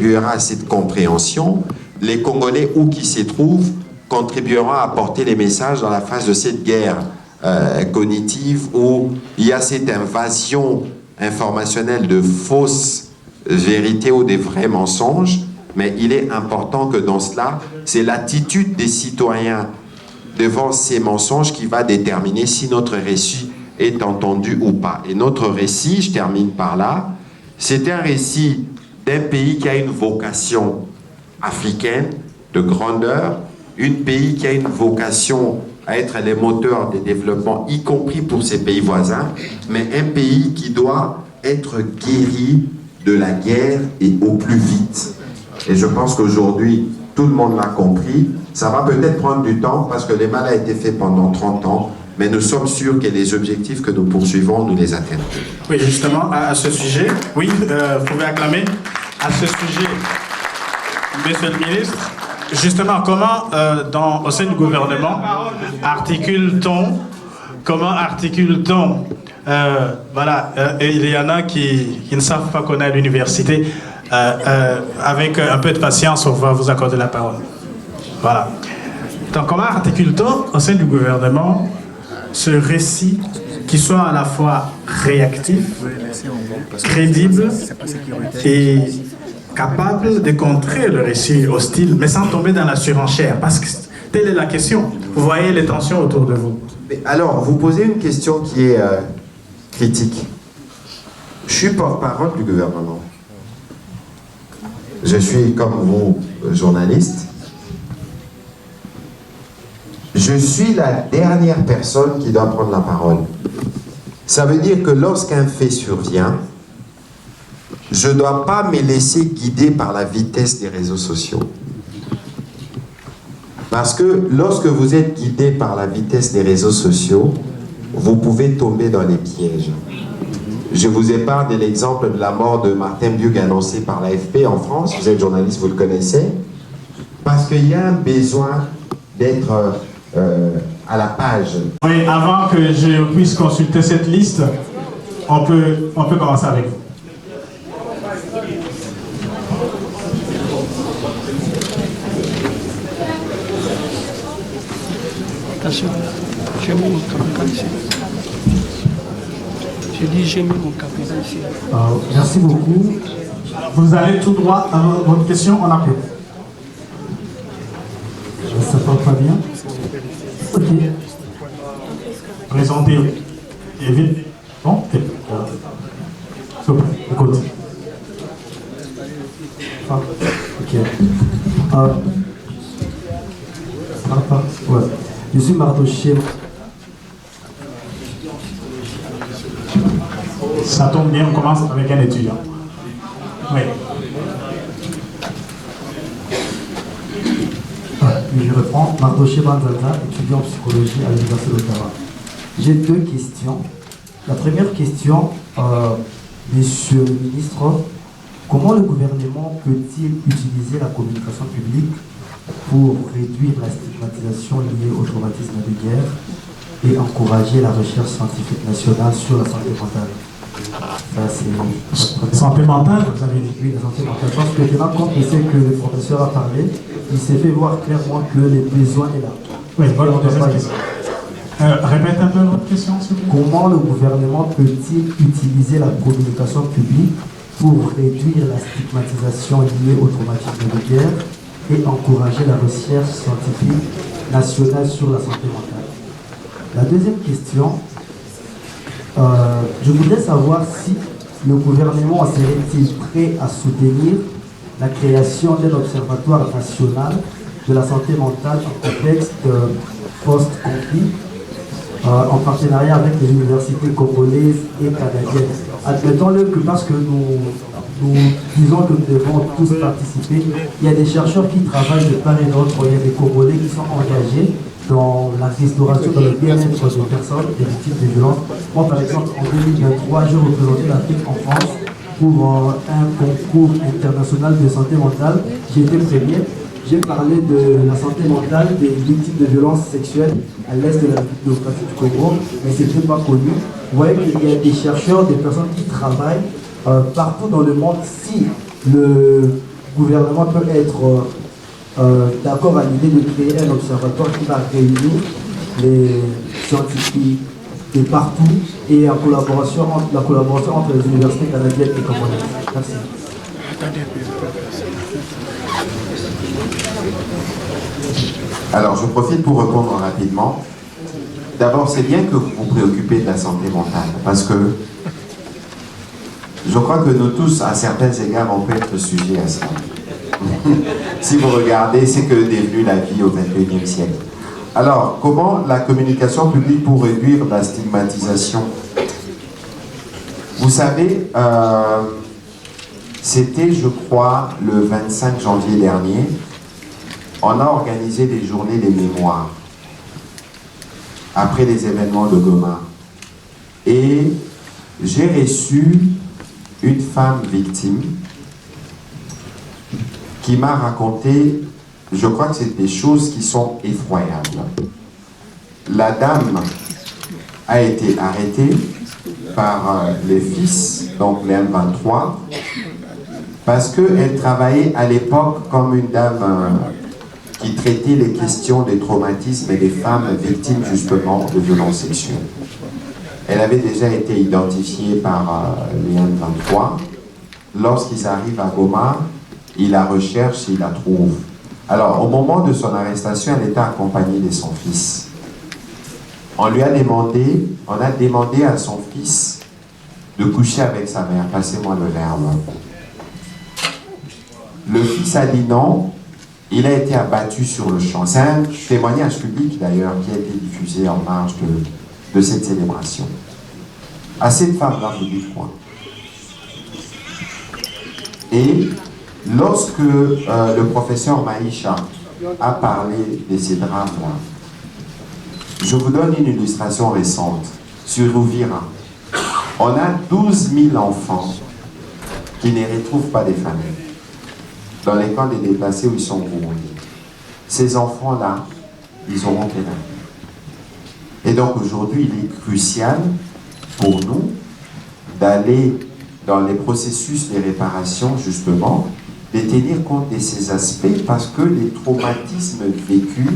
contribuera à cette compréhension, les Congolais, où qu'ils se trouvent, contribueront à apporter les messages dans la phase de cette guerre cognitive où il y a cette invasion informationnelle de fausses vérités ou des vrais mensonges, mais il est important que dans cela, c'est l'attitude des citoyens devant ces mensonges qui va déterminer si notre récit est entendu ou pas. Et notre récit, je termine par là, c'est un récit d'un pays qui a une vocation africaine de grandeur, un pays qui a une vocation à être les moteurs des développements, y compris pour ses pays voisins, mais un pays qui doit être guéri de la guerre et au plus vite. Et je pense qu'aujourd'hui, tout le monde l'a compris. Ça va peut-être prendre du temps parce que le mal a été fait pendant 30 ans, mais nous sommes sûrs que les objectifs que nous poursuivons, nous les atteindrons. Oui, justement, à ce sujet, oui, vous pouvez acclamer. À ce sujet, Monsieur le ministre, justement, comment, au sein du gouvernement, articule-t-on, voilà, il y en a qui ne savent pas qu'on est à l'université, avec un peu de patience, on va vous accorder la parole. Voilà. Donc, comment articule-t-on, au sein du gouvernement, ce récit qui soit à la fois réactif, crédible et capable de contrer le récit hostile, mais sans tomber dans la surenchère? Parce que telle est la question. Vous voyez les tensions autour de vous. Alors, vous posez une question qui est critique. Je suis porte-parole du gouvernement. Je suis, comme vous, journaliste. Je suis la dernière personne qui doit prendre la parole. Ça veut dire que lorsqu'un fait survient, je ne dois pas me laisser guider par la vitesse des réseaux sociaux. Parce que lorsque vous êtes guidé par la vitesse des réseaux sociaux, vous pouvez tomber dans les pièges. Je vous épargne de l'exemple de la mort de Martin Biug annoncé par l'AFP en France. Vous êtes journaliste, vous le connaissez. Parce qu'il y a un besoin d'être à la page. Oui, avant que je puisse consulter cette liste, on peut commencer avec vous. Attention, j'ai mis mon caméra ici. J'ai dit j'ai mis mon caméra ici. Merci beaucoup. Vous allez tout droit à votre question, on appelle. Ça ne parle pas bien. Ok. Présentez. Et vite. Bon, écoute. Ah, ok. Ouais. Je suis Mardoché. Ça tombe bien, on commence avec un étudiant. Oui. Je reprends. Mardoché Banzaza, étudiant en psychologie à l'Université d'Ottawa. J'ai deux questions. La première question, Monsieur le ministre, comment le gouvernement peut-il utiliser la communication publique pour réduire la stigmatisation liée au traumatisme de guerre et encourager la recherche scientifique nationale sur la santé mentale? Santé mentale, vous avez dit? Oui, la santé mentale. Parce que tenant compte de ce que le professeur a parlé, il s'est fait voir clairement que les besoins est là. Oui, voilà, répète un peu votre question, s'il vous plaît. Comment le gouvernement peut-il utiliser la communication publique pour réduire la stigmatisation liée au traumatisme de guerre et encourager la recherche scientifique nationale sur la santé mentale? La deuxième question, je voudrais savoir si le gouvernement serait-il prêt à soutenir la création d'un observatoire national de la santé mentale en contexte post-conflit, en partenariat avec les universités congolaises et canadiennes. Admettons-le que parce que nous disons que nous devons tous participer, il y a des chercheurs qui travaillent de part et d'autre, il y a des Congolais qui sont engagés dans la restauration, dans le bien-être des personnes, des victimes de violences. Moi, par exemple, en 2023, j'ai représenté l'Afrique en France pour un concours international de santé mentale. J'ai été premier. J'ai parlé de la santé mentale des victimes de violences sexuelles à l'est de la démocratie du Congo, mais ce n'est pas connu. Vous voyez qu'il y a des chercheurs, des personnes qui travaillent partout dans le monde. Si le gouvernement peut être d'accord à l'idée de créer un observatoire qui va réunir les scientifiques de partout et la collaboration entre les universités canadiennes et congolaises. Merci. Alors, je profite pour répondre rapidement. D'abord, c'est bien que vous vous préoccupez de la santé mentale, parce que je crois que nous tous, à certains égards, on peut être sujet à ça. Si vous regardez, c'est que devenu la vie au XXIe siècle. Alors, comment la communication publique pour réduire la stigmatisation? Vous savez, c'était, je crois, le 25 janvier dernier, on a organisé des journées des mémoires après les événements de Goma. Et j'ai reçu une femme victime qui m'a raconté, je crois que c'est des choses qui sont effroyables. La dame a été arrêtée par les fils, donc les M23, parce qu'elle travaillait à l'époque comme une dame qui traitait les questions des traumatismes et des femmes victimes justement de violences sexuelles. Elle avait déjà été identifiée par les M23. Lorsqu'ils arrivent à Goma, ils la recherchent et ils la trouvent. Alors, au moment de son arrestation, elle était accompagnée de son fils. On a demandé à son fils de coucher avec sa mère. Passez-moi le verbe. Le fils a dit non. Il a été abattu sur le champ. C'est un témoignage public d'ailleurs qui a été diffusé en marge de cette célébration. À cette femme-là, vous dites quoi? Et lorsque le professeur Maïcha a parlé de ces drames-là, je vous donne une illustration récente sur Uvira. On a 12 000 enfants qui ne retrouvent pas des familles dans les camps des déplacés où ils sont Burundi. Ces enfants-là, ils auront quel avenir? Et donc aujourd'hui, il est crucial pour nous d'aller dans les processus de réparation, justement, de tenir compte de ces aspects parce que les traumatismes vécus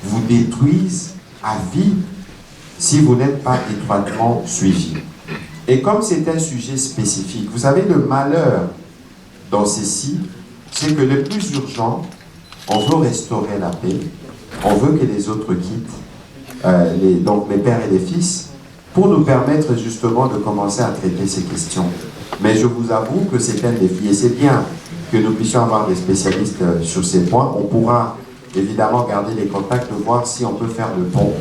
vous détruisent à vie si vous n'êtes pas étroitement suivi. Et comme c'est un sujet spécifique, vous savez, le malheur dans ceci, c'est que le plus urgent, on veut restaurer la paix, on veut que les autres quittent, donc les pères et les fils, pour nous permettre justement de commencer à traiter ces questions. Mais je vous avoue que c'est un défi, et c'est bien que nous puissions avoir des spécialistes sur ces points. On pourra évidemment garder les contacts, voir si on peut faire le pont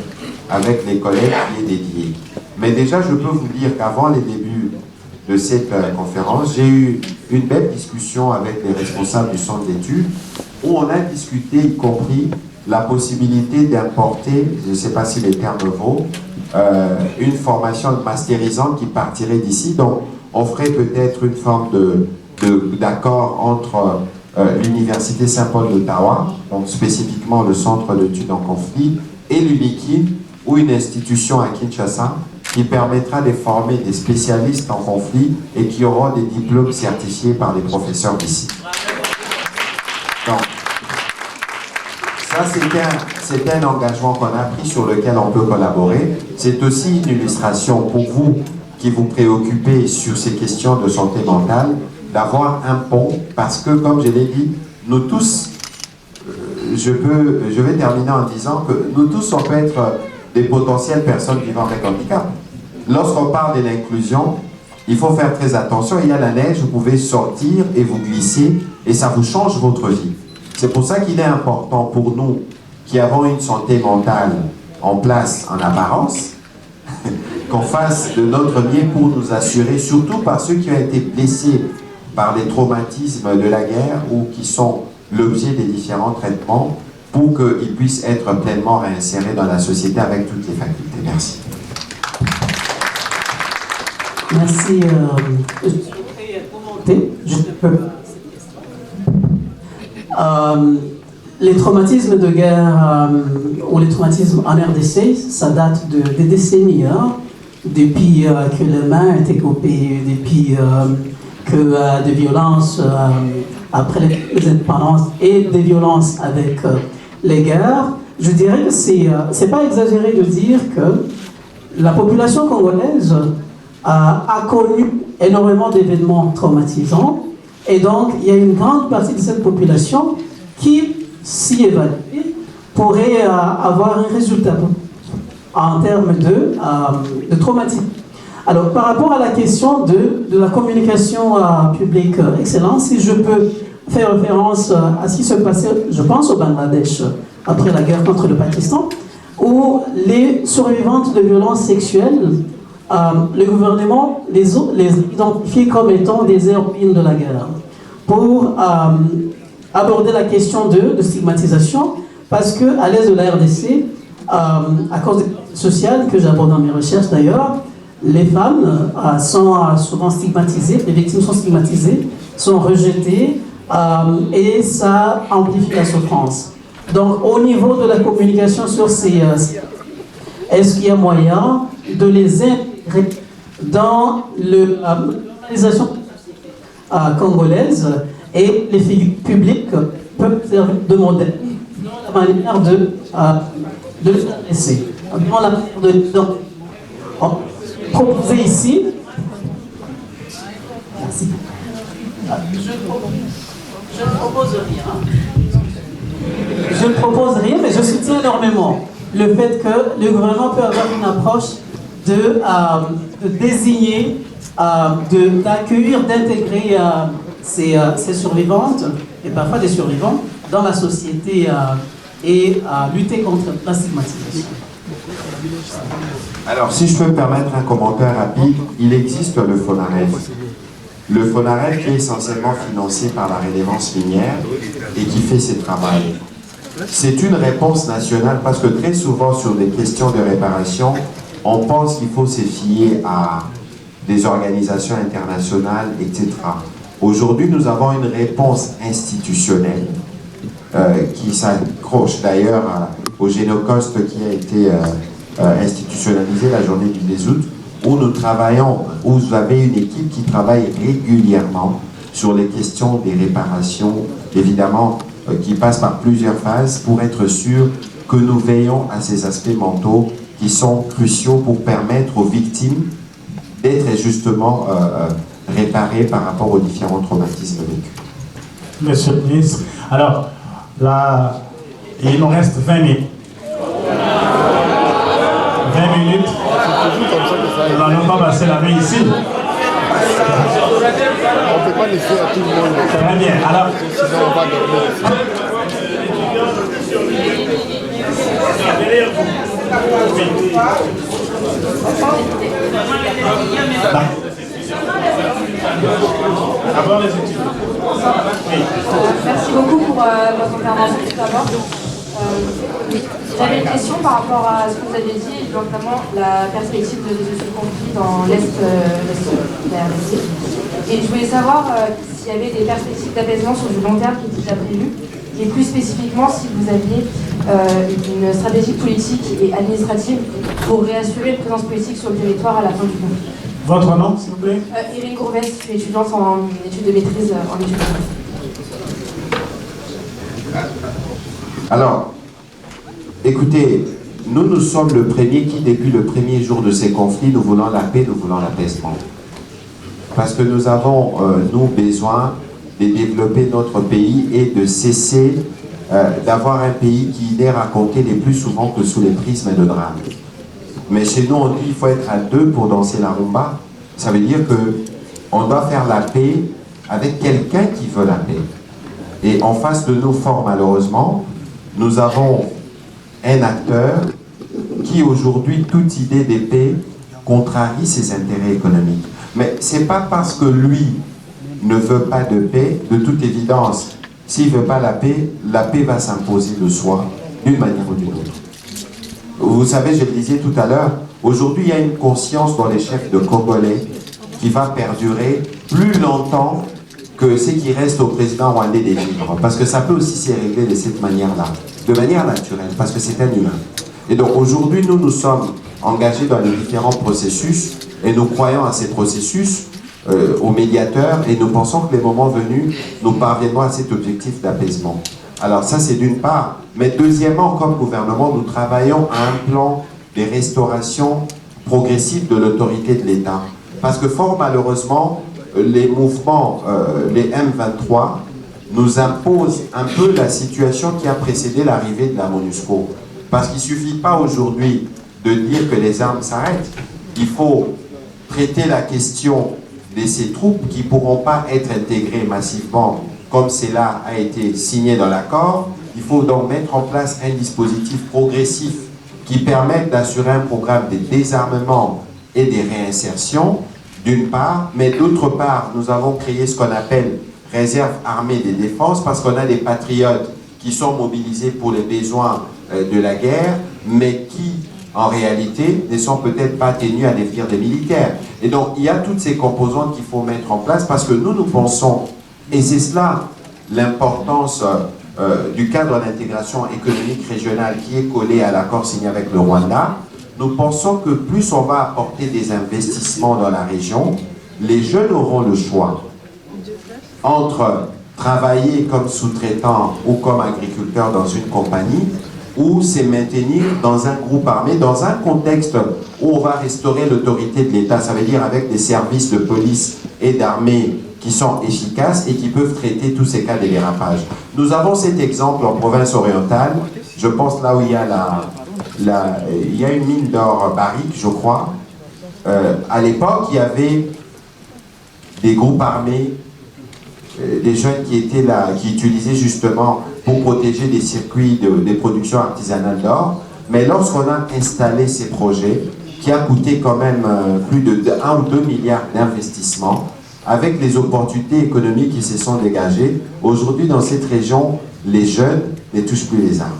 avec les collègues qui est dédié. Mais déjà, je peux vous dire qu'avant les débuts de cette conférence, j'ai eu une belle discussion avec les responsables du centre d'études où on a discuté, y compris la possibilité d'importer, je ne sais pas si les termes vaut, une formation masterisante qui partirait d'ici. Donc, on ferait peut-être une forme d'accord entre l'Université Saint-Paul d'Ottawa, donc spécifiquement le Centre d'études en conflit, et l'UNIKID, ou une institution à Kinshasa, qui permettra de former des spécialistes en conflit et qui auront des diplômes certifiés par les professeurs d'ici. Donc, ça, c'est un engagement qu'on a pris sur lequel on peut collaborer. C'est aussi une illustration pour vous qui vous préoccupez sur ces questions de santé mentale, d'avoir un pont, parce que, comme je l'ai dit, nous tous, je vais terminer en disant que nous tous, on peut être des potentielles personnes vivant avec handicap. Lorsqu'on parle de l'inclusion, il faut faire très attention. Il y a la neige, vous pouvez sortir et vous glisser, et ça vous change votre vie. C'est pour ça qu'il est important pour nous qui avons une santé mentale en place en apparence, qu'on fasse de notre mieux pour nous assurer, surtout par ceux qui ont été blessés par les traumatismes de la guerre ou qui sont l'objet des différents traitements, pour qu'ils puissent être pleinement réinsérés dans la société avec toutes les facultés. Merci. Merci. Je peux. Les traumatismes de guerre ou les traumatismes en RDC, ça date des décennies, hein, depuis que les mains étaient coupées, depuis que des violences après les indépendances et des violences avec les guerres, je dirais que c'est pas exagéré de dire que la population congolaise a connu énormément d'événements traumatisants, et donc il y a une grande partie de cette population qui, si évaluée, pourrait avoir un résultat en termes de traumatisme. Alors, par rapport à la question de la communication publique excellente, si je peux faire référence à ce qui se passait, je pense, au Bangladesh après la guerre contre le Pakistan, où les survivantes de violences sexuelles, le gouvernement les identifie comme étant des héroïnes de la guerre pour aborder la question de stigmatisation, parce qu'à l'aise de la RDC, à cause des sociales que j'aborde dans mes recherches d'ailleurs, les femmes sont souvent stigmatisées, les victimes sont stigmatisées, sont rejetées, et ça amplifie la souffrance. Donc au niveau de la communication sur ces... est-ce qu'il y a moyen de les intégrer dans l'organisation congolaise, et les figures publiques peuvent servir de modèle dans la manière de s'adresser, dans la manière de proposer ici. Merci. Je ne propose rien. Je ne propose rien, mais je soutiens énormément le fait que le gouvernement peut avoir une approche de désigner, d'accueillir, d'intégrer ces survivantes, et parfois des survivants, dans la société et lutter contre la stigmatisation. Alors, si je peux me permettre un commentaire rapide, il existe le FONAREF. Le FONAREF qui est essentiellement financé par la redevance minière et qui fait ses travaux. C'est une réponse nationale parce que très souvent sur des questions de réparation, on pense qu'il faut se fier à des organisations internationales, etc. Aujourd'hui, nous avons une réponse institutionnelle qui s'accroche d'ailleurs au Génocost qui a été institutionnalisé la journée du 10 août, où nous travaillons, où vous avez une équipe qui travaille régulièrement sur les questions des réparations, évidemment, qui passent par plusieurs phases pour être sûr que nous veillons à ces aspects mentaux qui sont cruciaux pour permettre aux victimes d'être justement réparées par rapport aux différents traumatismes vécus. Monsieur le ministre, alors, là, il nous reste 20 minutes. 20 minutes. Nous n'allons pas passer la nuit ici. On ne peut pas laisser à tout le monde. Très bien. Alors, sinon on va dormir. D'abord les études. Merci beaucoup pour votre intervention tout d'abord. J'avais une question par rapport à ce que vous avez dit, notamment la perspective de résolution de conflit dans l'Est de la RDC. Et je voulais savoir s'il y avait des perspectives d'apaisement sur du long terme qui étaient déjà prévues, et plus spécifiquement si vous aviez une stratégie politique et administrative pour réassurer une présence politique sur le territoire à la fin du conflit. Votre nom, s'il vous plaît? Irène Courbet, je suis étudiante en études de maîtrise en études politiques. Alors, écoutez, nous sommes le premier qui, depuis le premier jour de ces conflits, nous voulons la paix, nous voulons l'apaisement. Parce que nous avons, nous, besoin de développer notre pays et de cesser d'avoir un pays qui n'est raconté les plus souvent que sous les prismes de drame. Mais chez nous, on dit qu'il faut être à deux pour danser la rumba. Ça veut dire qu'on doit faire la paix avec quelqu'un qui veut la paix. Et en face de nous, fort malheureusement, nous avons un acteur qui aujourd'hui, toute idée de paix contrarie ses intérêts économiques. Mais ce n'est pas parce que lui ne veut pas de paix, de toute évidence, s'il ne veut pas la paix va s'imposer de soi, d'une manière ou d'une autre. Vous savez, je le disais tout à l'heure, aujourd'hui il y a une conscience dans les chefs de Congolais qui va perdurer plus longtemps que ce qui reste au président rwandais des livres. Parce que ça peut aussi se régler de cette manière-là, de manière naturelle, parce que c'est un humain. Et donc aujourd'hui, nous sommes engagés dans les différents processus et nous croyons à ces processus aux médiateurs et nous pensons que les moments venus, nous parviendrons à cet objectif d'apaisement. Alors ça c'est d'une part, mais deuxièmement, comme gouvernement, nous travaillons à un plan de restauration progressive de l'autorité de l'État. Parce que fort malheureusement, les mouvements, les M23, nous imposent un peu la situation qui a précédé l'arrivée de la MONUSCO. Parce qu'il ne suffit pas aujourd'hui de dire que les armes s'arrêtent. Il faut traiter la question de ces troupes qui ne pourront pas être intégrées massivement comme cela a été signé dans l'accord. Il faut donc mettre en place un dispositif progressif qui permette d'assurer un programme de désarmement et de réinsertion, d'une part, mais d'autre part, nous avons créé ce qu'on appelle réserve armée de défense parce qu'on a des patriotes qui sont mobilisés pour les besoins de la guerre, mais qui, en réalité, ne sont peut-être pas tenus à devenir des militaires. Et donc, il y a toutes ces composantes qu'il faut mettre en place parce que nous pensons, et c'est cela l'importance du cadre d'intégration économique régionale qui est collé à l'accord signé avec le Rwanda, nous pensons que plus on va apporter des investissements dans la région, les jeunes auront le choix entre travailler comme sous-traitant ou comme agriculteur dans une compagnie ou se maintenir dans un groupe armé, dans un contexte où on va restaurer l'autorité de l'État, ça veut dire avec des services de police et d'armée qui sont efficaces et qui peuvent traiter tous ces cas de dérapage. Nous avons cet exemple en province orientale, je pense là où il y a il y a une mine d'or Barrick, je crois. À l'époque, il y avait des groupes armés, des jeunes qui étaient là, qui utilisaient justement pour protéger des circuits des productions artisanales d'or. Mais lorsqu'on a installé ces projets, qui a coûté quand même plus de 1 ou 2 milliards d'investissements, avec les opportunités économiques qui se sont dégagées, aujourd'hui dans cette région, les jeunes ne touchent plus les armes.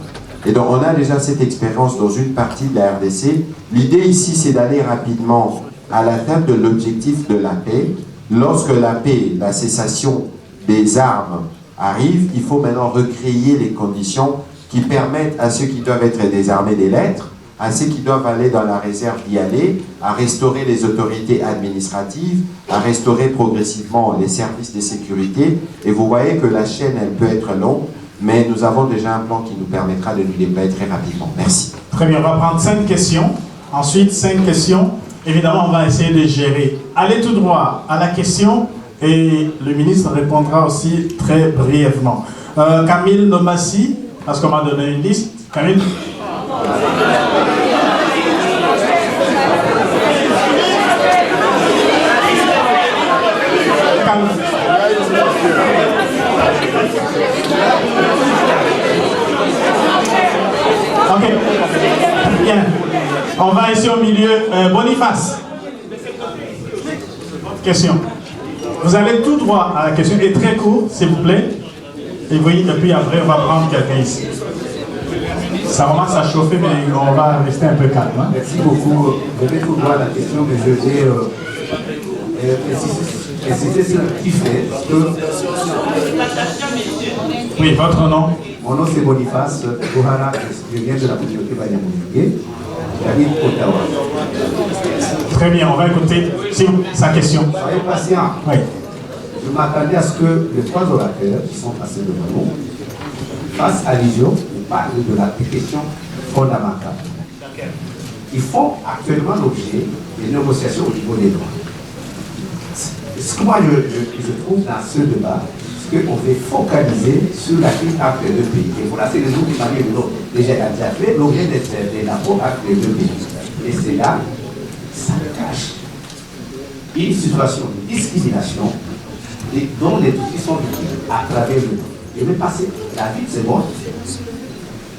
Et donc on a déjà cette expérience dans une partie de la RDC. L'idée ici, c'est d'aller rapidement à l'atteinte de l'objectif de la paix. Lorsque la paix, la cessation des armes arrive, il faut maintenant recréer les conditions qui permettent à ceux qui doivent être désarmés de l'être, à ceux qui doivent aller dans la réserve d'y aller, à restaurer les autorités administratives, à restaurer progressivement les services de sécurité. Et vous voyez que la chaîne, elle peut être longue, mais nous avons déjà un plan qui nous permettra de nous déployer très rapidement. Merci. Très bien, on va prendre 5 questions. Ensuite, 5 questions. Évidemment, on va essayer de gérer. Allez tout droit à la question et le ministre répondra aussi très brièvement. Camille Nomassi, parce qu'on m'a donné une liste. Camille. Ok, bien. On va ici au milieu. Boniface. Question. Vous allez tout droit à la question, et très court, s'il vous plaît. Et puis après, on va prendre quelqu'un ici. Ça commence à chauffer, mais on va rester un peu calme. Hein? Merci beaucoup. Je vais tout droit à la question, mais je vais préciser ce qui fait que... Oui, votre nom? Mon nom c'est Boniface Gohara, je viens de la communauté Banyamulenge, j'habite Ottawa. Très bien, on va écouter sa question. Soyez patient. Oui. Je m'attendais à ce que les 3 orateurs qui sont passés devant nous fassent allusion et parlent de la question fondamentale. Ils font actuellement l'objet des négociations au niveau des droits. Ce que moi je trouve dans ce débat, c'est qu'on veut focaliser sur la crise entre les deux pays. Et voilà, c'est les autres qui parlent de l'autre. Déjà, il a déjà fait l'objet des rapports entre les deux pays. Et c'est là, ça cache une situation de discrimination dont les petits sont victimes à travers le monde. Je vais passer la vie de ces morts.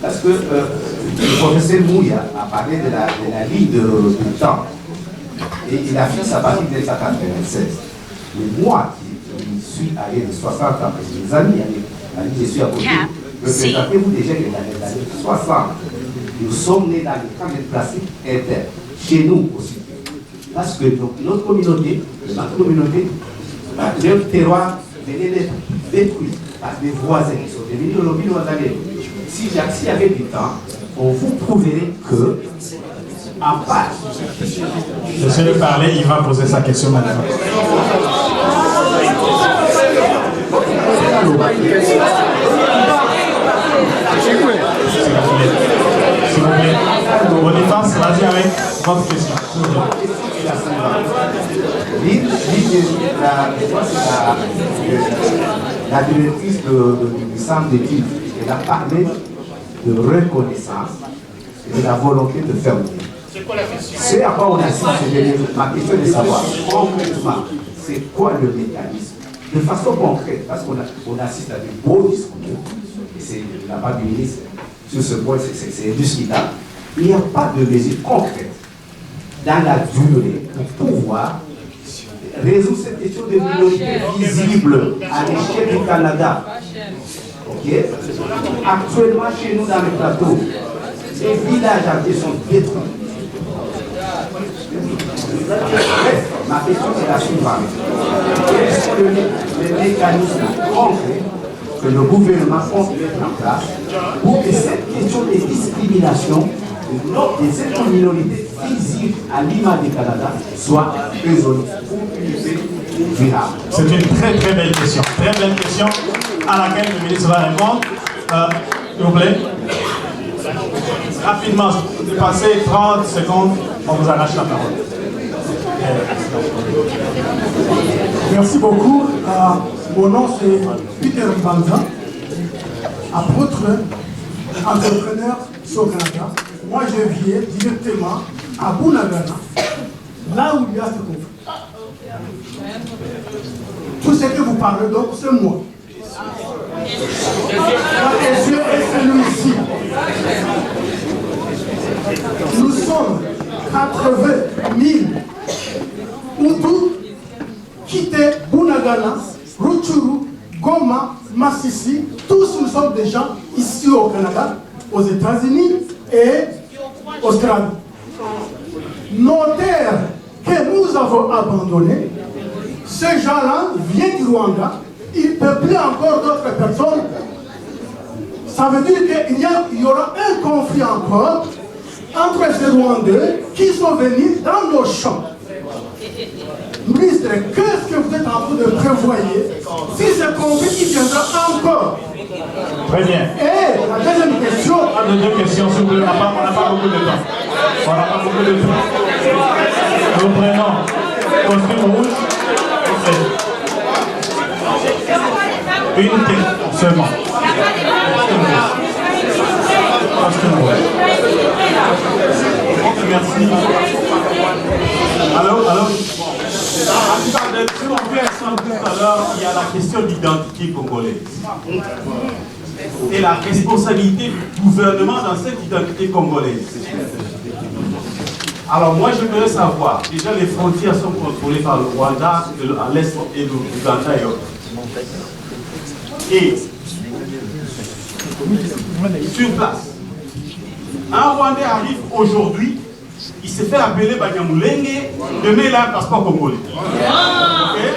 Parce que le professeur Mouya a parlé de la ligne du temps. Et il a fait ça à partir de 1996. Mais moi, qui suis allé de 60 ans, parce que mes amis, je suis à côté, représentez-vous déjà que dans les années 60, nous sommes nés dans les camps de plastique internes, chez nous aussi. Parce que notre communauté, leur terroir venait d'être détruit par des voisins qui sont devenus le lobby de si il y avait du temps, on vous prouverait que, à part... Laissez-le parler, il va poser sa question maintenant. S'il vous plaît. Boniface, vas-y avec votre question. La directrice du centre d'études, elle a parlé de reconnaissance et de la volonté de faire mieux. C'est quoi la question? C'est à quoi on assiste, ma question est de savoir concrètement, c'est quoi le mécanisme? De façon concrète, parce qu'on assiste à des beaux discours, et c'est la part du ministre sur ce point, c'est indiscutable. Il n'y a pas de mesure concrète dans la durée pour pouvoir résoudre cette question de minorité visible à l'échelle du Canada. Ok? Actuellement, chez nous, dans le plateau, les villages entiers sont détruits. Ma question est la suivante. Quels sont les mécanismes concrets que le gouvernement compte mettre en place pour que cette question de discrimination de cette minorité visible à l'image du Canada soit résolue pour une paix durable? C'est une très très belle question. Très belle question à laquelle le ministre va répondre. S'il vous plaît. Rapidement, passez 30 secondes, on vous arrache la parole. Merci beaucoup. Mon nom c'est Peter Mbanza, apôtre, entrepreneur au Canada. Moi je viens directement à Bunagana, là où il y a ce conflit. Tout ce que vous parlez donc c'est moi. La question est celui-ci. Nous sommes 80 000 Hutus quittés Bunagana, Rutshuru, Goma, Massissi. Tous nous sommes des gens ici au Canada, aux États-Unis et Australie. Nos terres que nous avons abandonnées, ces gens-là viennent du Rwanda, ils peuplent encore d'autres personnes. Ça veut dire qu'il y aura un conflit encore entre ces Rwandais qui sont venus dans nos champs. Ministre, qu'est-ce que vous êtes en train de prévoir si ce conflit viendra encore? Très bien. Et la deuxième question. Deux questions, s'il vous plaît. On n'a pas beaucoup de temps. On n'a pas beaucoup de temps. Nous prenons costume rouge. Une question seulement. Costume rouge. Merci. Allô? Si on fait tout à l'heure, il y a la question d'identité congolaise. Et la responsabilité du gouvernement dans cette identité congolaise. Alors moi je voudrais savoir, déjà les frontières sont contrôlées par le Rwanda, à l'est et l'Ouganda et autres. Et sur place, un Rwandais arrive aujourd'hui, il s'est fait appeler Banyamulenge, demain il a un passeport congolais. Okay?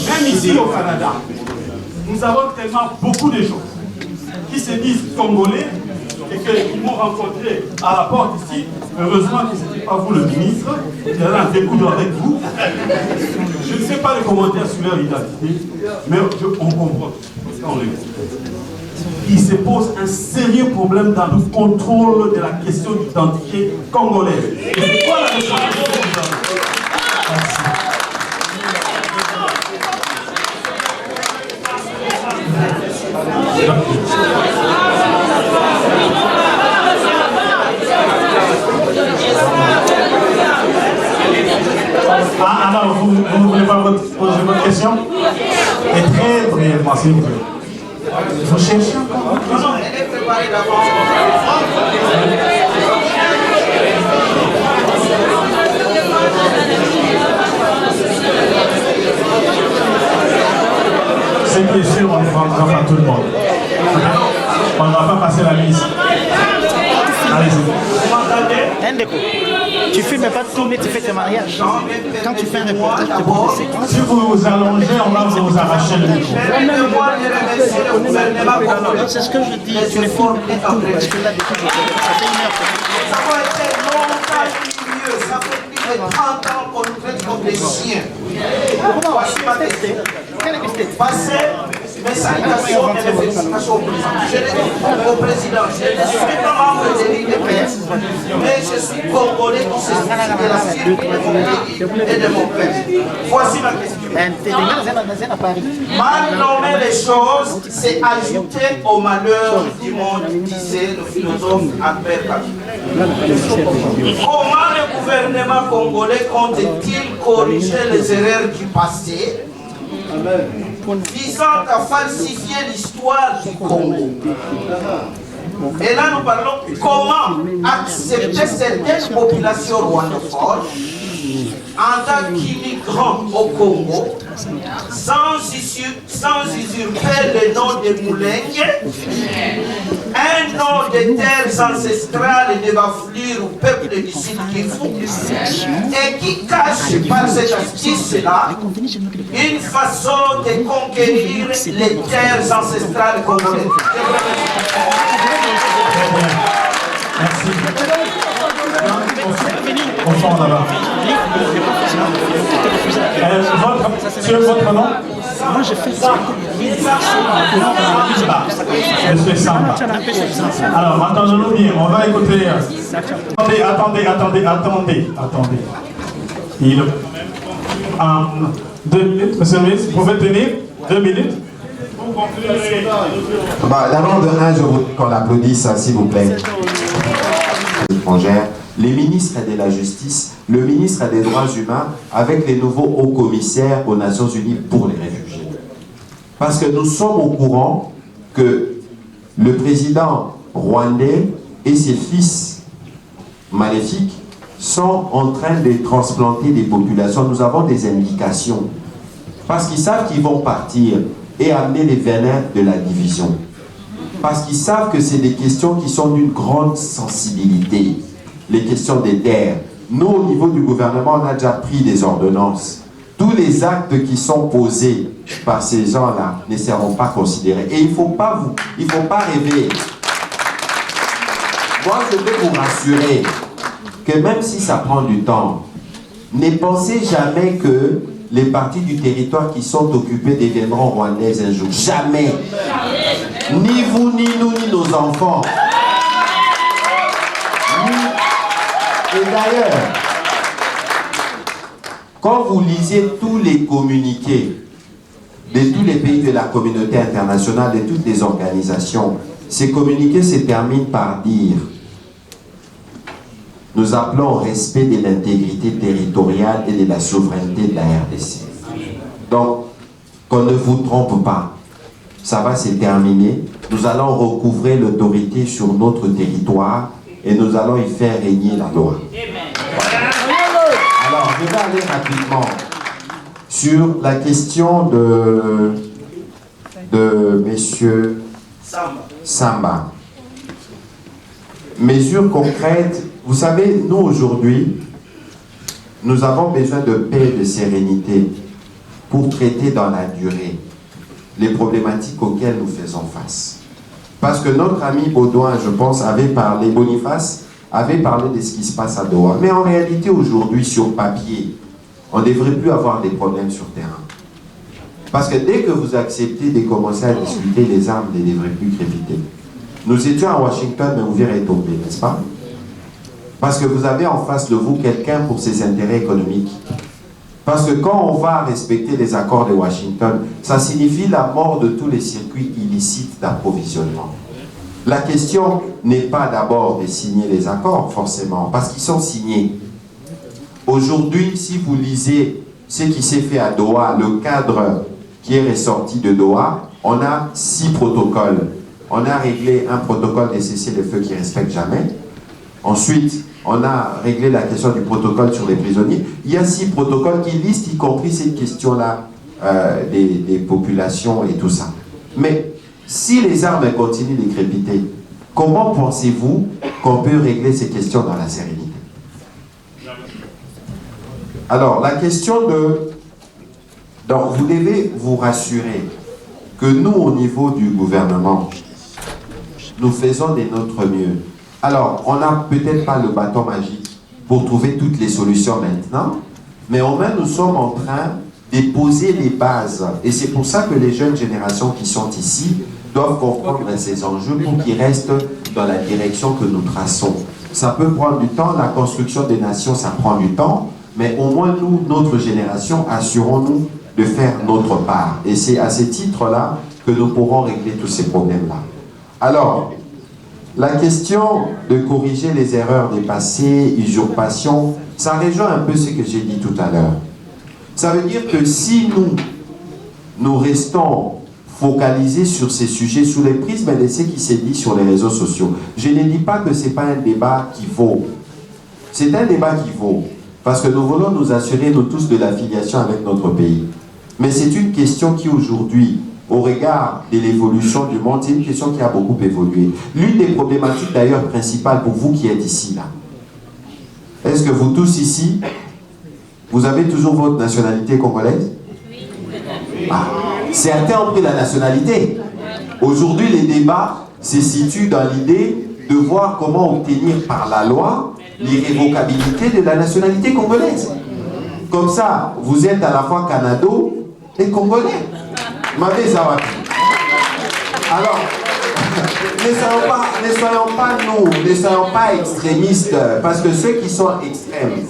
Même ici au Canada, nous avons tellement beaucoup de gens qui se disent congolais et qu'ils m'ont rencontré à la porte ici. Heureusement que ce n'était pas vous le ministre, j'allais en découdre avec vous. Je ne sais pas les commentaires sur leur identité, mais on comprend quand on les voit. Il se pose un sérieux problème dans le contrôle de la question d'identité congolaise. Et c'est quoi la responsabilité du gouvernement? Merci. Alors, vous ne voulez pas poser votre question? Et très brièvement, s'il vous plaît. Vous cherchez encore? Non, elle est préparée d'avance. C'est bien sûr, on ne prendra pas tout le monde. On ne va pas passer la liste. Allez-y. Ndeko, tu filmes pas tout, mais tu fais tes mariages. Quand tu fais un reportage, tu prends des séquences. Si vous vous allongez, on va vous arracher le micro. C'est ce que je dis, tu ne filmes pas tout, parce que là, depuis que ça fait une heure. Ça va être longtemps milieu, ça fait plus de 30 ans qu'on nous traite comme des chiens. Comment on va tester? passer mes salutations et mes félicitations au président. Je l'ai dit au président, je ne suis pas membre de l'IDPS, mais je suis congolais qui se soucie de la survie de mon pays et de mon peuple. Voici ma question. Mal nommer les choses, c'est ajouter au malheur du monde, disait le philosophe Albert Camus. Comment le gouvernement congolais compte-t-il corriger les erreurs du passé visant à falsifier l'histoire du Congo? Et là, nous parlons comment accepter certaines populations rwandophones en tant qu'immigrants au Congo sans usurper le nom de Moulengue, un nom de terres ancestrales de Baflure au peuple du Sud Kivu, et qui cache par cette astuce-là une façon de conquérir les terres ancestrales congolaises. Merci. Au fond là-bas. Votre nom? Moi, je fais ça. Monsieur Samba. Alors, entendons-nous bien, on va écouter. Attendez. Il... 2 minutes, monsieur le ministre, vous pouvez tenir 2 minutes. D'abord de 1, je veux qu'on applaudisse, s'il vous plaît. Étrangères, les ministres de la Justice, le ministre des Droits Humains, avec les nouveaux hauts commissaires aux Nations Unies pour les réfugiés. Parce que nous sommes au courant que le président rwandais et ses fils maléfiques sont en train de transplanter des populations. Nous avons des indications. Parce qu'ils savent qu'ils vont partir et amener les vénères de la division. Parce qu'ils savent que c'est des questions qui sont d'une grande sensibilité. Les questions des terres. Nous, au niveau du gouvernement, on a déjà pris des ordonnances. Tous les actes qui sont posés par ces gens-là ne seront pas considérés. Et il ne faut pas rêver. Moi, je vais vous rassurer que même si ça prend du temps, ne pensez jamais que les parties du territoire qui sont occupées deviendront rwandaises un jour. Jamais. Ni vous, ni nous, ni nos enfants. Et d'ailleurs, quand vous lisez tous les communiqués de tous les pays de la communauté internationale, de toutes les organisations, ces communiqués se terminent par dire: nous appelons au respect de l'intégrité territoriale et de la souveraineté de la RDC. Donc, qu'on ne vous trompe pas, ça va se terminer. Nous allons recouvrer l'autorité sur notre territoire et nous allons y faire régner la loi. Alors, je vais aller rapidement sur la question de Monsieur Samba. Mesures concrètes. Vous savez, nous aujourd'hui, nous avons besoin de paix et de sérénité pour traiter dans la durée les problématiques auxquelles nous faisons face. Parce que notre ami Baudouin, je pense, Boniface avait parlé de ce qui se passe à Doha. Mais en réalité, aujourd'hui, sur papier, on ne devrait plus avoir des problèmes sur terrain. Parce que dès que vous acceptez de commencer à discuter, les armes ne devraient plus crépiter. Nous étions à Washington, mais Ouvira est tombé, n'est-ce pas? Parce que vous avez en face de vous quelqu'un pour ses intérêts économiques. Parce que quand on va respecter les accords de Washington, ça signifie la mort de tous les circuits illicites d'approvisionnement. La question n'est pas d'abord de signer les accords, forcément, parce qu'ils sont signés. Aujourd'hui, si vous lisez ce qui s'est fait à Doha, le cadre qui est ressorti de Doha, on a 6 protocoles. On a réglé un protocole de cessez-le-feu qui ne respecte jamais. Ensuite, on a réglé la question du protocole sur les prisonniers. Il y a 6 protocoles qui listent, y compris cette question-là des populations et tout ça. Mais si les armes continuent de crépiter, comment pensez-vous qu'on peut régler ces questions dans la sérénité? Alors, la question de... Donc, vous devez vous rassurer que nous, au niveau du gouvernement, nous faisons de notre mieux. Alors, on n'a peut-être pas le bâton magique pour trouver toutes les solutions maintenant, mais au moins nous sommes en train de poser les bases. Et c'est pour ça que les jeunes générations qui sont ici doivent comprendre ces enjeux pour qu'ils restent dans la direction que nous traçons. Ça peut prendre du temps, la construction des nations, ça prend du temps, mais au moins nous, notre génération, assurons-nous de faire notre part. Et c'est à ces titres-là que nous pourrons régler tous ces problèmes-là. Alors, la question de corriger les erreurs des passés, usurpation, ça rejoint un peu ce que j'ai dit tout à l'heure. Ça veut dire que si nous restons focalisés sur ces sujets sous les prismes de ce qui s'est dit sur les réseaux sociaux, je ne dis pas que ce n'est pas un débat qui vaut. C'est un débat qui vaut, parce que nous voulons nous assurer, nous tous, de l'affiliation avec notre pays. Mais c'est une question qui aujourd'hui, au regard de l'évolution du monde, c'est une question qui a beaucoup évolué. L'une des problématiques d'ailleurs principales pour vous qui êtes ici, là, est-ce que vous tous ici, vous avez toujours votre nationalité congolaise? Ah, certains ont pris la nationalité. Aujourd'hui, les débats se situent dans l'idée de voir comment obtenir par la loi l'irrévocabilité de la nationalité congolaise. Comme ça, vous êtes à la fois Canado et Congolais. Alors, ne soyons pas extrémistes, parce que ceux qui sont extrêmes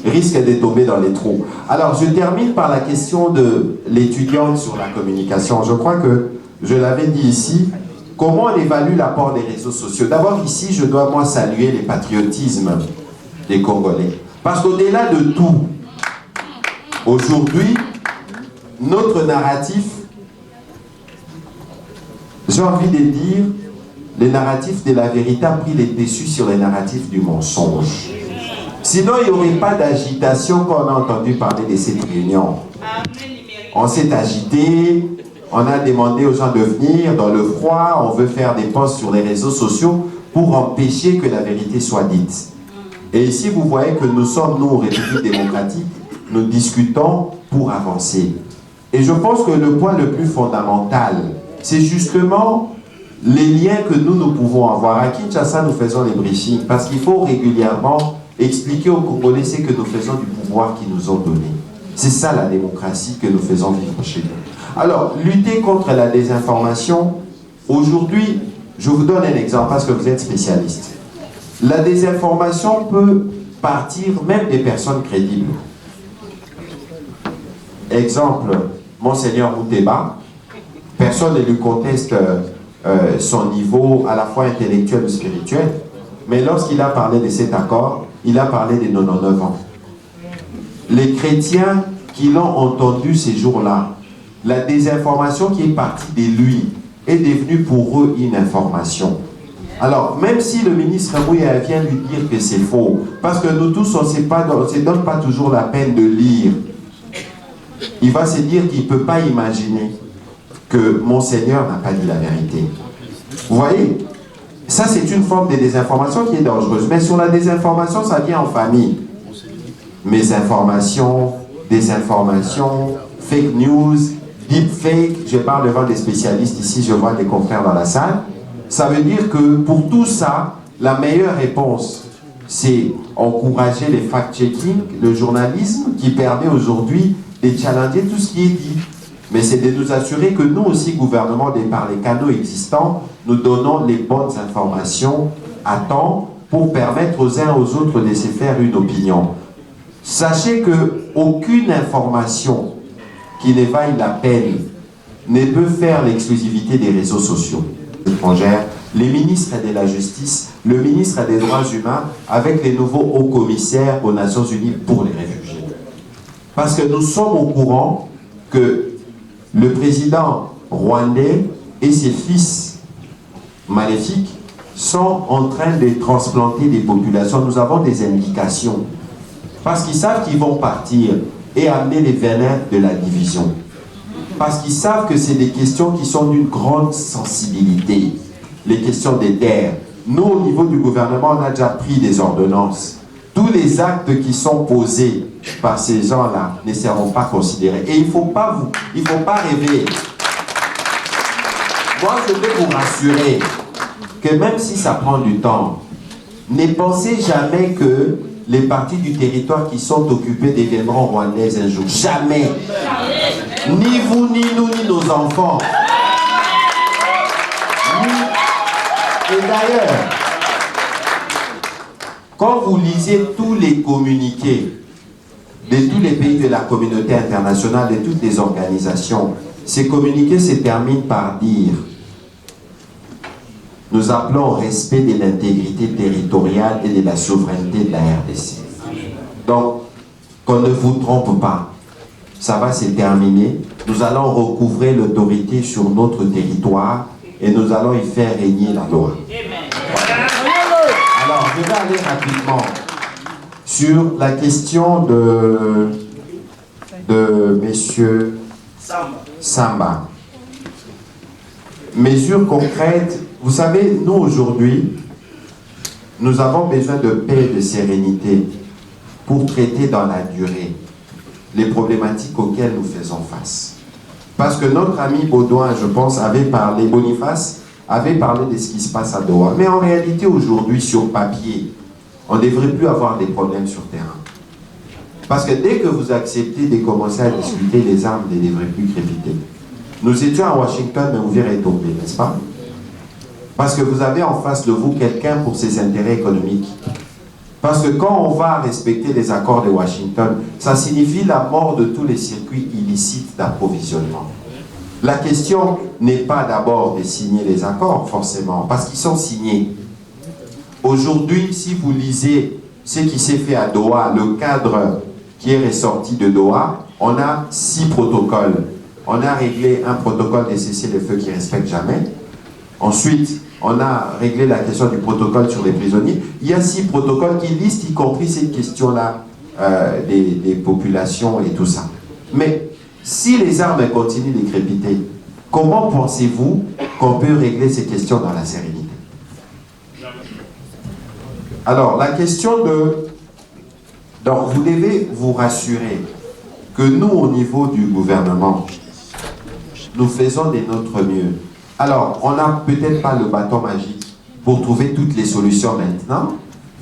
risquent de tomber dans les trous. Alors, je termine par la question de l'étudiante sur la communication. Je crois que je l'avais dit ici, comment on évalue l'apport des réseaux sociaux? D'abord, ici, je dois, moi, saluer les patriotismes des Congolais. Parce qu'au-delà de tout, aujourd'hui, notre narratif, j'ai envie de dire, les narratifs de la vérité a pris les dessus sur les narratifs du mensonge. Sinon, il n'y aurait pas d'agitation quand on a entendu parler de cette réunion. On s'est agité, on a demandé aux gens de venir dans le froid, on veut faire des posts sur les réseaux sociaux pour empêcher que la vérité soit dite. Et ici, vous voyez que nous sommes, nous, République démocratique, nous discutons pour avancer. Et je pense que le point le plus fondamental, c'est justement les liens que nous pouvons avoir. À Kinshasa, nous faisons les briefings parce qu'il faut régulièrement expliquer aux Congolais ce que nous faisons du pouvoir qu'ils nous ont donné. C'est ça la démocratie que nous faisons vivre chez nous. Alors, lutter contre la désinformation, aujourd'hui, je vous donne un exemple parce que vous êtes spécialiste. La désinformation peut partir même des personnes crédibles. Exemple, Monseigneur Mouteba, personne ne lui conteste son niveau à la fois intellectuel ou spirituel, mais lorsqu'il a parlé de cet accord, il a parlé de 99 ans. Les chrétiens qui l'ont entendu ces jours-là, la désinformation qui est partie de lui est devenue pour eux une information. Alors, même si le ministre Mouya vient lui dire que c'est faux, parce que nous tous, on ne se donne pas toujours la peine de lire, il va se dire qu'il ne peut pas imaginer que Monseigneur n'a pas dit la vérité. Vous voyez, ça c'est une forme de désinformation qui est dangereuse. Mais sur la désinformation, ça vient en famille. Mésinformation, désinformation, fake news, deepfake. Je parle devant des spécialistes ici, je vois des confrères dans la salle. Ça veut dire que pour tout ça, la meilleure réponse, c'est encourager les fact-checking, le journalisme qui permet aujourd'hui de challenger tout ce qui est dit. Mais c'est de nous assurer que nous aussi, gouvernement, par les canaux existants, nous donnons les bonnes informations à temps pour permettre aux uns aux autres de se faire une opinion. Sachez qu'aucune information qui ne vaille la peine ne peut faire l'exclusivité des réseaux sociaux étrangers, les ministres de la Justice, le ministre des Droits Humains, avec les nouveaux hauts commissaires aux Nations Unies pour les réfugiés. Parce que nous sommes au courant que le président rwandais et ses fils maléfiques sont en train de transplanter des populations. Nous avons des indications. Parce qu'ils savent qu'ils vont partir et amener les venins de la division. Parce qu'ils savent que c'est des questions qui sont d'une grande sensibilité. Les questions des terres. Nous, au niveau du gouvernement, on a déjà pris des ordonnances. Tous les actes qui sont posés par ces gens-là ne seront pas considérés. Et il ne faut pas rêver. Moi, je veux vous rassurer que même si ça prend du temps, ne pensez jamais que les parties du territoire qui sont occupées deviendront rwandaises un jour. Jamais. Ni vous, ni nous, ni nos enfants. Et d'ailleurs, quand vous lisez tous les communiqués de tous les pays de la communauté internationale, de toutes les organisations, ces communiqués se terminent par dire: nous appelons au respect de l'intégrité territoriale et de la souveraineté de la RDC. Donc, qu'on ne vous trompe pas, ça va se terminer. Nous allons recouvrer l'autorité sur notre territoire et nous allons y faire régner la loi. Alors, je vais aller rapidement sur la question de Monsieur Samba. Mesures concrètes. Vous savez, nous aujourd'hui, nous avons besoin de paix et de sérénité pour traiter dans la durée les problématiques auxquelles nous faisons face. Parce que notre ami Baudouin, je pense, Boniface avait parlé de ce qui se passe à Doha. Mais en réalité, aujourd'hui, sur papier, on ne devrait plus avoir des problèmes sur terrain. Parce que dès que vous acceptez de commencer à discuter, les armes ne devraient plus crépiter. Nous étions à Washington, mais Ouvira est tombé, n'est-ce pas? Parce que vous avez en face de vous quelqu'un pour ses intérêts économiques. Parce que quand on va respecter les accords de Washington, ça signifie la mort de tous les circuits illicites d'approvisionnement. La question n'est pas d'abord de signer les accords, forcément, parce qu'ils sont signés. Aujourd'hui, si vous lisez ce qui s'est fait à Doha, le cadre qui est ressorti de Doha, on a 6 protocoles. On a réglé un protocole de cessez-le-feu qui ne respecte jamais. Ensuite, on a réglé la question du protocole sur les prisonniers. Il y a 6 protocoles qui listent, y compris cette question-là des populations et tout ça. Mais si les armes continuent de crépiter, comment pensez-vous qu'on peut régler ces questions dans la sérénité? Alors, la question donc, vous devez vous rassurer que nous, au niveau du gouvernement, nous faisons de notre mieux. Alors, on n'a peut-être pas le bâton magique pour trouver toutes les solutions maintenant,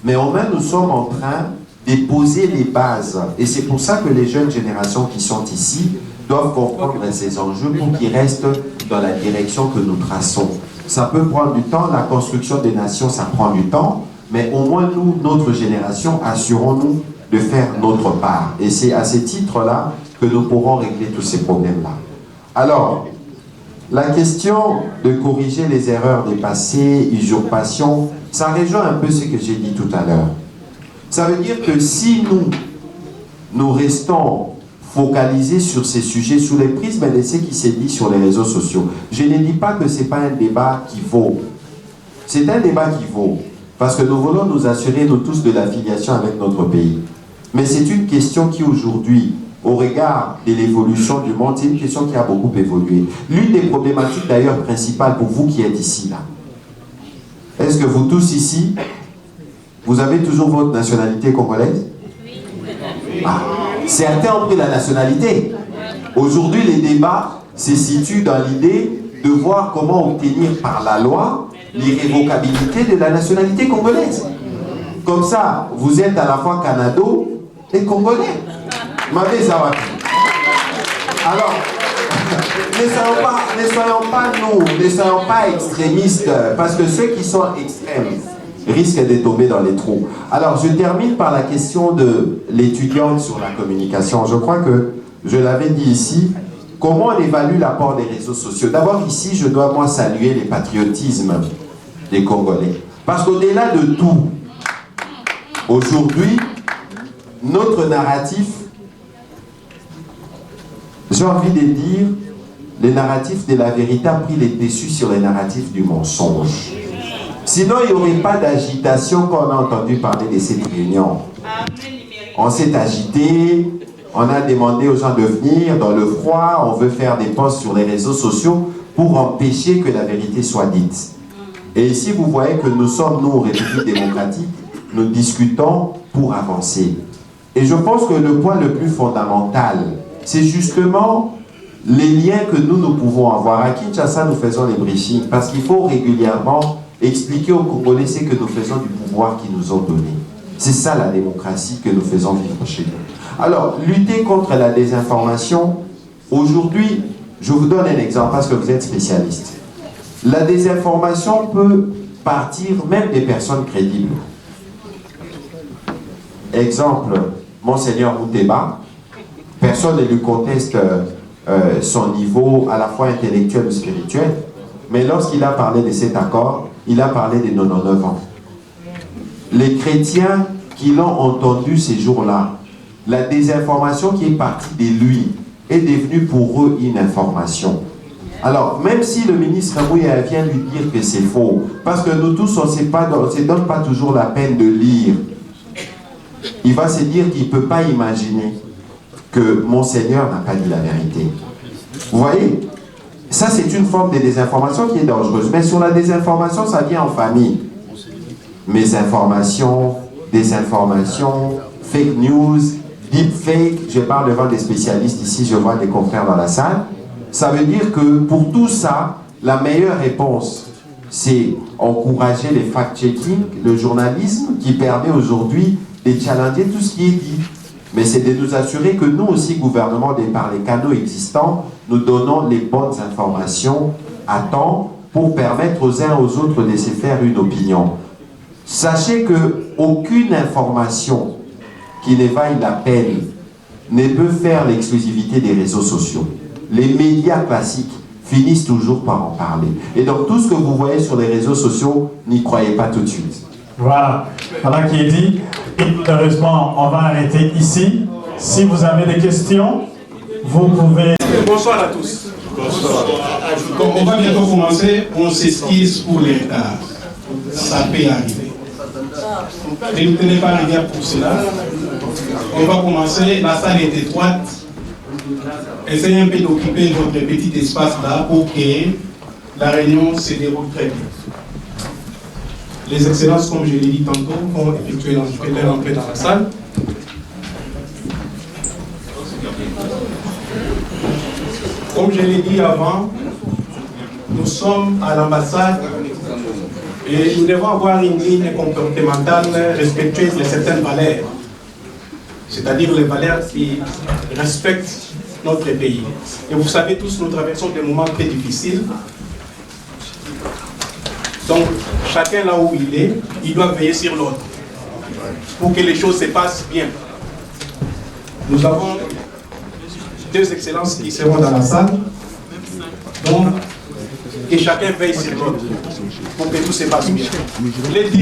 mais au moins nous sommes en train de poser les bases. Et c'est pour ça que les jeunes générations qui sont ici doivent comprendre ces enjeux pour qu'ils restent dans la direction que nous traçons. Ça peut prendre du temps, la construction des nations, ça prend du temps, mais au moins nous, notre génération, assurons-nous de faire notre part. Et c'est à ce titre-là que nous pourrons régler tous ces problèmes-là. Alors, la question de corriger les erreurs des passés, usurpation, ça rejoint un peu ce que j'ai dit tout à l'heure. Ça veut dire que si nous restons focalisés sur ces sujets sous les prismes de ce qui s'est dit sur les réseaux sociaux, je ne dis pas que ce n'est pas un débat qui vaut. C'est un débat qui vaut. Parce que nous voulons nous assurer, nous tous, de l'affiliation avec notre pays. Mais c'est une question qui aujourd'hui, au regard de l'évolution du monde, c'est une question qui a beaucoup évolué. L'une des problématiques d'ailleurs principales pour vous qui êtes ici, là, est-ce que vous tous ici, vous avez toujours votre nationalité congolaise? Ah, certains ont pris la nationalité. Aujourd'hui, les débats se situent dans l'idée de voir comment obtenir par la loi l'irrévocabilité de la nationalité congolaise. Comme ça, vous êtes à la fois Canado et Congolais. Alors, ne soyons pas extrémistes, parce que ceux qui sont extrêmes risquent de tomber dans les trous. Alors, je termine par la question de l'étudiante sur la communication. Je crois que je l'avais dit ici. Comment on évalue l'apport des réseaux sociaux? D'abord, ici, je dois, moi, saluer les patriotismes des Congolais. Parce qu'au-delà de tout, aujourd'hui, notre narratif, j'ai envie de dire, les narratifs de la vérité a pris les dessus sur les narratifs du mensonge. Sinon, il n'y aurait pas d'agitation quand on a entendu parler de cette réunion. On s'est agité, on a demandé aux gens de venir dans le froid, on veut faire des posts sur les réseaux sociaux pour empêcher que la vérité soit dite. Et ici, vous voyez que nous sommes, nous, République démocratique, nous discutons pour avancer. Et je pense que le point le plus fondamental, c'est justement les liens que nous pouvons avoir. À Kinshasa, nous faisons les briefings parce qu'il faut régulièrement expliquer aux Congolais ce que nous faisons du pouvoir qu'ils nous ont donné. C'est ça la démocratie que nous faisons vivre chez nous. Alors, lutter contre la désinformation, aujourd'hui, je vous donne un exemple parce que vous êtes spécialiste. La désinformation peut partir même des personnes crédibles. Exemple, Monseigneur Mouteba, personne ne lui conteste son niveau à la fois intellectuel ou spirituel, mais lorsqu'il a parlé de cet accord, il a parlé des 99 ans. Les chrétiens qui l'ont entendu ces jours-là, la désinformation qui est partie de lui est devenue pour eux une information. Alors, même si le ministre Mouya vient lui dire que c'est faux, parce que nous tous, on ne se donne pas toujours la peine de lire, il va se dire qu'il ne peut pas imaginer que Monseigneur n'a pas dit la vérité. Vous voyez, ça c'est une forme de désinformation qui est dangereuse. Mais sur la désinformation, ça vient en famille. Mésinformation, désinformation, fake news, deepfake, je parle devant des spécialistes ici, je vois des confrères dans la salle. Ça veut dire que pour tout ça, la meilleure réponse, c'est encourager les fact-checking, le journalisme qui permet aujourd'hui de challenger tout ce qui est dit. Mais c'est de nous assurer que nous aussi, gouvernement, par les canaux existants, nous donnons les bonnes informations à temps pour permettre aux uns aux autres de se faire une opinion. Sachez qu'aucune information qui ne vaille la peine ne peut faire l'exclusivité des réseaux sociaux. Les médias classiques finissent toujours par en parler. Et donc tout ce que vous voyez sur les réseaux sociaux, n'y croyez pas tout de suite. Voilà, voilà qui est dit. Et malheureusement, on va arrêter ici. Si vous avez des questions, vous pouvez... Bonsoir à tous. Bonsoir. Comme on va bientôt commencer, on s'excuse pour les retard. Ça peut arriver. Ne nous tenez pas rigueur pour cela. On va commencer, la salle est étroite. Essayez un peu d'occuper votre petit espace là pour que la réunion se déroule très bien. Les excellences, comme je l'ai dit tantôt, vont effectuer leur entrée dans la salle. Comme je l'ai dit avant, nous sommes à l'ambassade et nous devons avoir une ligne comportementale respectueuse de certaines valeurs, c'est-à-dire les valeurs qui respectent notre pays. Et vous savez tous, nous traversons des moments très difficiles. Donc, chacun là où il est, il doit veiller sur l'autre pour que les choses se passent bien. Nous avons deux excellences qui seront dans la salle. Donc, que chacun veille sur l'autre pour que tout se passe bien.